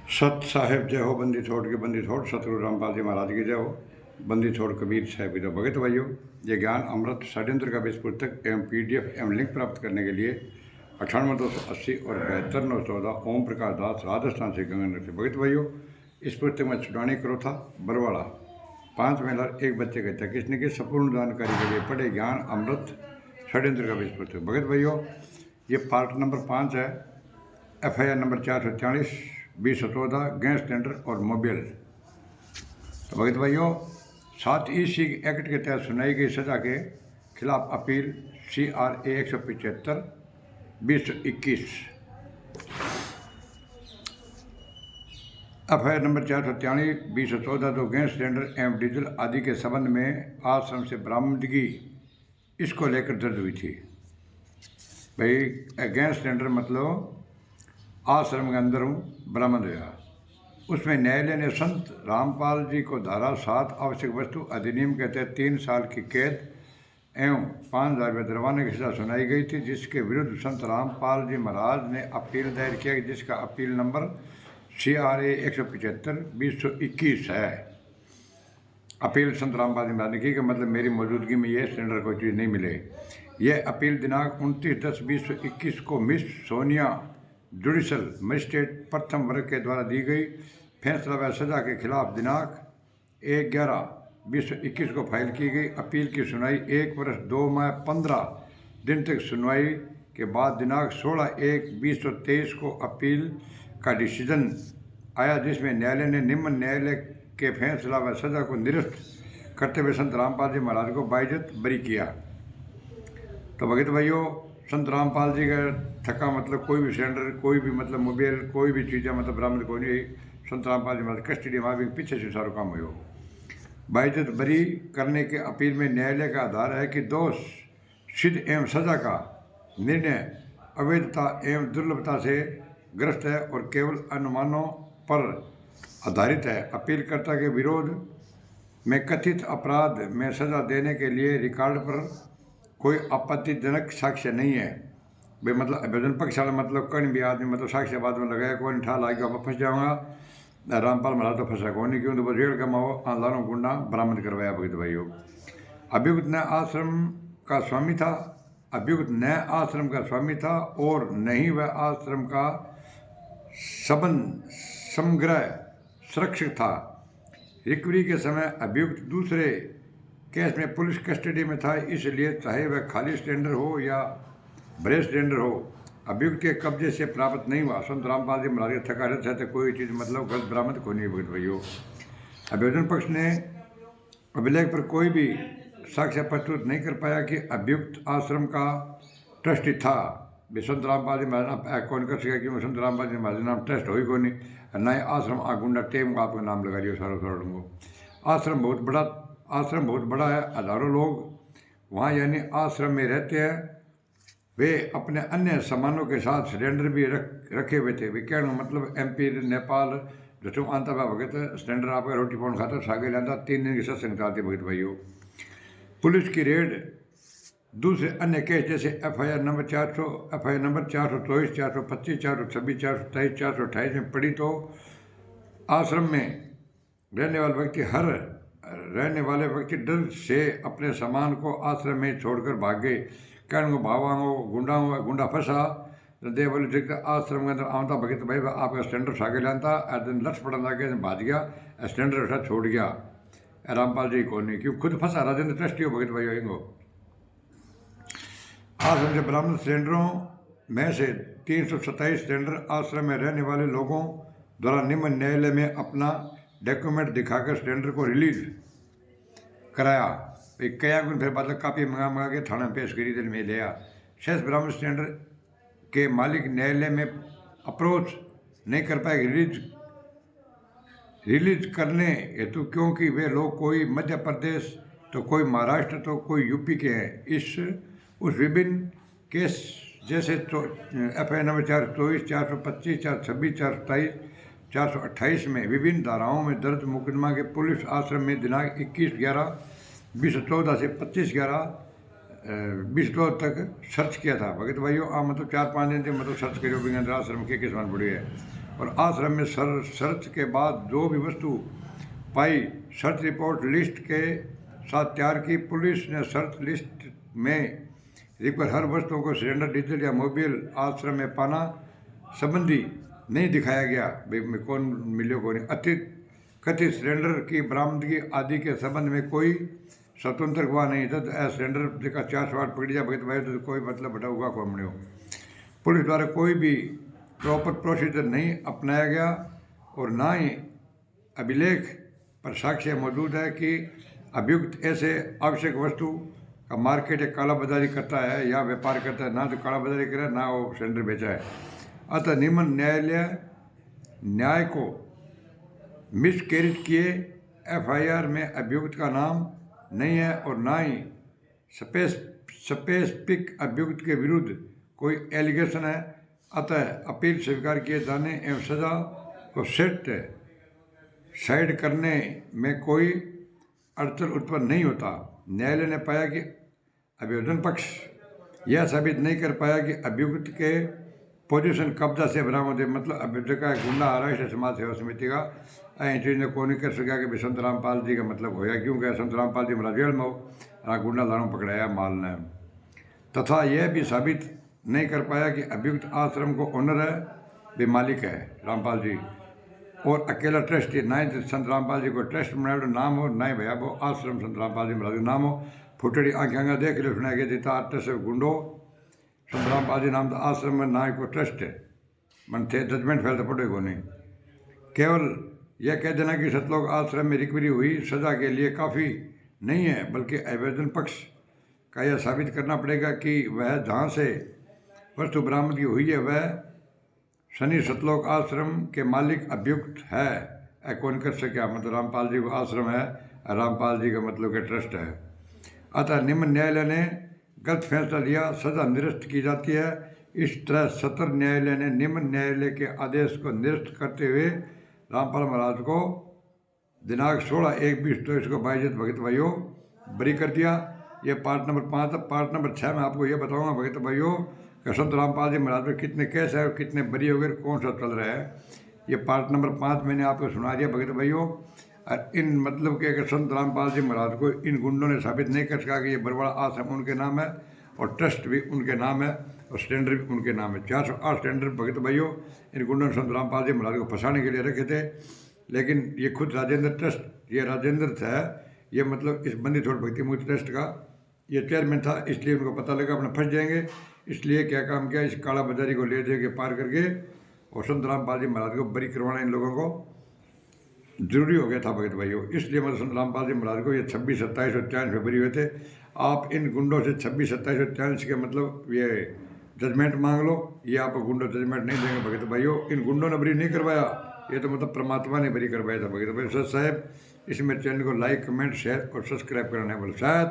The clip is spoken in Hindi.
सत साहेब जय हो, बंदी छोड़ के बंदी छोड़, सतगुरु रामपाल जी महाराज की जय हो। बंदी छोड़ कबीर साहब की जय। भगत भाइयों, ये ज्ञान अमृत षड्यंत्र का बेस पुस्तक एवं PDF एवं लिंक प्राप्त करने के लिए 98,280 और 72,914 ओम प्रकाश दास राजस्थान से गंगानगर से। भगत भाइयों, इस पुस्तक में छुड़ाने करो था बरवाड़ा 5 महिला एक बच्चे का था किसने की संपूर्ण जानकारी के लिए पढ़े ज्ञान अमृत षड्यंत्र का बेस पुस्तक। भगत भाइयों, ये पार्ट नंबर 5 है। FIR नंबर 443 2014 गैस टेंडर और मोबाइल। तो भगत भाइयों, 7 EC एक्ट के तहत सुनाई गई सजा के खिलाफ अपील CRA 175 2021। FIR नंबर 443 2014 तो गैस सिलेंडर एवं डीजल आदि के संबंध में आश्रम से बरामदगी इसको लेकर दर्ज हुई थी। भाई गैस सिलेंडर मतलब आश्रम के अंदर बरामद हुआ। उसमें न्यायालय ने संत रामपाल जी को धारा 7 आवश्यक वस्तु अधिनियम के तहत 3 साल की कैद एवं 5,000 रुपये जुर्माने की सजा सुनाई गई थी, जिसके विरुद्ध संत रामपाल जी महाराज ने अपील दायर किया, जिसका अपील नंबर CRA 175 2021 है। अपील संत रामपाल जी महाराज ने की कि मतलब मेरी मौजूदगी में ये सिलेंडर कोई चीज़ नहीं मिले। यह अपील दिनांक 29/10/2021 को मिस सोनिया जुडिशल मजिस्ट्रेट प्रथम वर्ग के द्वारा दी गई फैसला व सजा के खिलाफ दिनांक 1/11/2021 को फाइल की गई। अपील की सुनवाई 1 वर्ष 2 माह 15 दिन तक सुनवाई के बाद दिनांक 16/1/2023 को अपील का डिसीजन आया, जिसमें न्यायालय ने निम्न न्यायालय के फैसला व सजा को निरस्त करते हुए संत रामपाल जी महाराज को बाइज्जत बरी किया। तो भगत भाइयों, संत रामपाल जी का थका मतलब कोई भी सिलेंडर, कोई भी मतलब मोबाइल, कोई भी चीज़ें मतलब बरामद कोई नहीं। संत रामपाल जी महाराज कस्टडी में भी पीछे से सारा काम हो। बाइज्जत बरी करने के अपील में न्यायालय का आधार है कि दोष सिद्ध एवं सजा का निर्णय अवैधता एवं दुर्लभता से ग्रस्त है और केवल अनुमानों पर आधारित है। अपीलकर्ता के विरोध में कथित अपराध में सजा देने के लिए रिकॉर्ड पर कोई आपत्तिजनक साक्ष्य नहीं है। भाई मतलब आवेदन पक्ष वाला मतलब कहीं भी आदमी मतलब साक्ष्य बाद में लगाया कौन ठा लाएगा मैं फंस जाऊंगा। रामपाल महाराज तो फंसा कौन नहीं, क्यों तो रेल का माओ आंदोलन गुंडा बरामद करवाया। भगत भाइयों, अभियुक्त न आश्रम का स्वामी था, अभियुक्त न आश्रम का स्वामी था और नहीं वह आश्रम का समग्र सुरक्षित था। रिकवरी के समय अभियुक्त दूसरे केस में पुलिस कस्टडी में था, इसलिए चाहे वह खाली सिलेंडर हो या भरे सिलेंडर हो अभियुक्त के कब्जे से प्राप्त नहीं हुआ। संत रामपाल जी महाराज थका रहता है तो कोई चीज़ मतलब गलत बरामद को नहीं। भगत भाइयों, आवेदन पक्ष ने अभिलेख पर कोई भी साक्ष्य प्रस्तुत नहीं कर पाया कि अभियुक्त आश्रम का ट्रस्टी था। संत रामपाल जी महाराज कौन कर सकेगा, क्योंकि संत रामपाल जी महाराज नाम ट्रस्ट हो ही कौन नहीं, न ही आश्रम आगुंडा टेम का आपका नाम लगा दिया सारों को। आश्रम बहुत बड़ा है, हजारों लोग वहाँ यानी आश्रम में रहते हैं। वे अपने अन्य सामानों के साथ सिलेंडर भी रखे हुए थे। वे कहने मतलब MP नेपाल जो आंता भगत सिलेंडर आपका रोटी पाउन खाता सागे लाता 3 दिन की सत्संग चलती। भगत भाइयों, पुलिस की रेड दूसरे अन्य केस जैसे FIR नंबर 400 FIR नंबर 424 425 426 427 428 में पड़ी तो आश्रम में रहने वाले व्यक्ति डर से अपने सामान को आश्रम में छोड़कर भाग गए। कहने को भावांगो गुंडा फंसा दे बोले देख आश्रम के अंदर आमता भगत भाई आपका सिलेंडर सागे लाता लट पड़ा लागे भाज गया, सिलेंडर उठा छोड़ गया। रामपाल जी को नहीं, क्यों खुद फंसा राजेंद्र ट्रस्टी हो। भगत भाई आएंगो आश्रम से बरामद सिलेंडरों में से 327 सिलेंडर आश्रम में रहने वाले लोगों द्वारा निम्न न्यायालय में अपना डॉक्यूमेंट दिखाकर सिलेंडर को रिलीज कराया। कया गुण फिर मतलब कापी मंगा के थाना पेश करी दिल में लिया। शेष बरामद सिलेंडर के मालिक न्यायालय में अप्रोच नहीं कर पाए रिलीज करने हेतु, क्योंकि वे लोग कोई मध्य प्रदेश तो कोई महाराष्ट्र तो कोई UP के हैं। उस विभिन्न केस जैसे FIR नंबर 424 425 426 427 428 में विभिन्न धाराओं में दर्ज मुकदमा के पुलिस आश्रम में दिनांक 21/11/2014 से 25/11/2014 तक सर्च किया था। भगत भाइयों, मतलब 4-5 दिन से मतलब सर्च करो आश्रम के किसान बुढ़े है और आश्रम में सर्च के बाद जो भी वस्तु पाई सर्च रिपोर्ट लिस्ट के साथ तैयार की। पुलिस ने सर्च लिस्ट में रिक्वायर हर वस्तुओं को सिलेंडर, डीजल या मोबिल आश्रम में पाना संबंधी नहीं दिखाया गया। भाई में कौन मिले कौन नहीं। कथित सिलेंडर की बरामदगी आदि के संबंध में कोई स्वतंत्र गवाह नहीं था। सिलेंडर का 4 पकड़ दिया भगत भाई तो कोई मतलब बटा हुआ कौन नहीं हो। पुलिस द्वारा कोई भी प्रॉपर प्रोसीजर नहीं अपनाया गया और ना ही अभिलेख पर साक्ष्य मौजूद है कि अभियुक्त ऐसे आवश्यक वस्तु का मार्केट या काला बाजारी करता है या व्यापार करता है। ना तो काला बाजारी करे ना वो सिलेंडर बेचा है। अतः निम्न न्यायालय न्याय को मिसकैरेज किए। एफआईआर में अभियुक्त का नाम नहीं है और ना ही स्पेसिफिक अभियुक्त के विरुद्ध कोई एलिगेशन है। अतः अपील स्वीकार किए जाने एवं सजा को सेट साइड करने में कोई अड़चन उत्पन्न नहीं होता। न्यायालय ने पाया कि आवेदन पक्ष यह साबित नहीं कर पाया कि अभियुक्त के पोजीशन कब्जा से बरामद है। मतलब अभियुक्त का गुंडा आराष्ट्रीय समाज सेवा समिति का चीज ने कौन नहीं कर सका कि संत रामपाल जी का मतलब होया क्यों गया। संत रामपाल जी महाराज जेल में हो गुंडा लानों पकड़ाया माल ने। तथा यह भी साबित नहीं कर पाया कि अभियुक्त आश्रम को ओनर है भी मालिक है रामपाल जी और अकेला ट्रस्ट ना ही संत रामपाल जी को ट्रस्ट बनाया नाम हो ना ही भैया वो आश्रम संत रामपाल जी महाराज नाम हो। फुटड़ी आँखें आँखें देख लो सुना के जीता ट्रस्ट गुंडो संत रामपाल जी नाम तो आश्रम में ना ही कोई ट्रस्ट है मन थे जजमेंट फैलता पड़े को नहीं। केवल यह कह देना कि सतलोक आश्रम में रिकवरी हुई सजा के लिए काफ़ी नहीं है बल्कि आवेदन पक्ष का यह साबित करना पड़ेगा कि वह जहाँ से वस्तु बरामदगी हुई है वह शनि सतलोक आश्रम के मालिक अभियुक्त है। कौन कर सका मतलब रामपाल जी को आश्रम है रामपाल जी का मतलब के ट्रस्ट है। अतः निम्न न्यायालय ने गलत फैसला लिया सजा निरस्त की जाती है। इस तरह सत्र न्यायालय ने निम्न न्यायालय के आदेश को निरस्त करते हुए रामपाल महाराज को दिनांक 16/1/2023 को बाइज्जत भगत भाइयों बरी कर दिया। ये पार्ट नंबर 5 पार्ट नंबर 6 में आपको ये बताऊंगा भगत भाइयों संत रामपाल जी महाराज में कितने केस है और कितने बरी हो गए कौन सा चल रहा है। ये पार्ट नंबर 5 मैंने आपको सुना दिया भगत भाइयों। और इन मतलब के संत रामपाल जी महाराज को इन गुंडों ने साबित नहीं कर सका कि ये बरवाड़ा आश्रम उनके नाम है और ट्रस्ट भी उनके नाम है और सिलेंडर भी उनके नाम है। 408 सिलेंडर भगत भाइयों इन गुंडों ने संत रामपाल जी महाराज को फंसाने के लिए रखे थे। लेकिन ये खुद राजेंद्र ट्रस्ट ये राजेंद्र था ये मतलब इस बंदी छोड़ भक्ति मुक्ति ट्रस्ट का ये चेयरमैन था इसलिए उनको पता लगा अपना फंस जाएंगे। इसलिए क्या काम किया इस काला बाजारी को ले जाके पार करके और संत रामपाल जी महाराज को बरी करवाना इन लोगों को जरूरी हो गया था भगत भाइयों। इसलिए मतलब संत रामपाल जी महाराज को ये 26, 27 और 43 में बरी हुए थे। आप इन गुंडों से 26, 27 और 43 के मतलब ये जजमेंट मांग लो। ये आपको गुंडों जजमेंट नहीं देंगे भगत भाइयों। इन गुंडों ने बरी नहीं करवाया ये तो मतलब परमात्मा ने बरी करवाया था भगत भाई। सत साहेब इसमें चैनल को लाइक कमेंट शेयर और सब्सक्राइब करना है बोल साहब।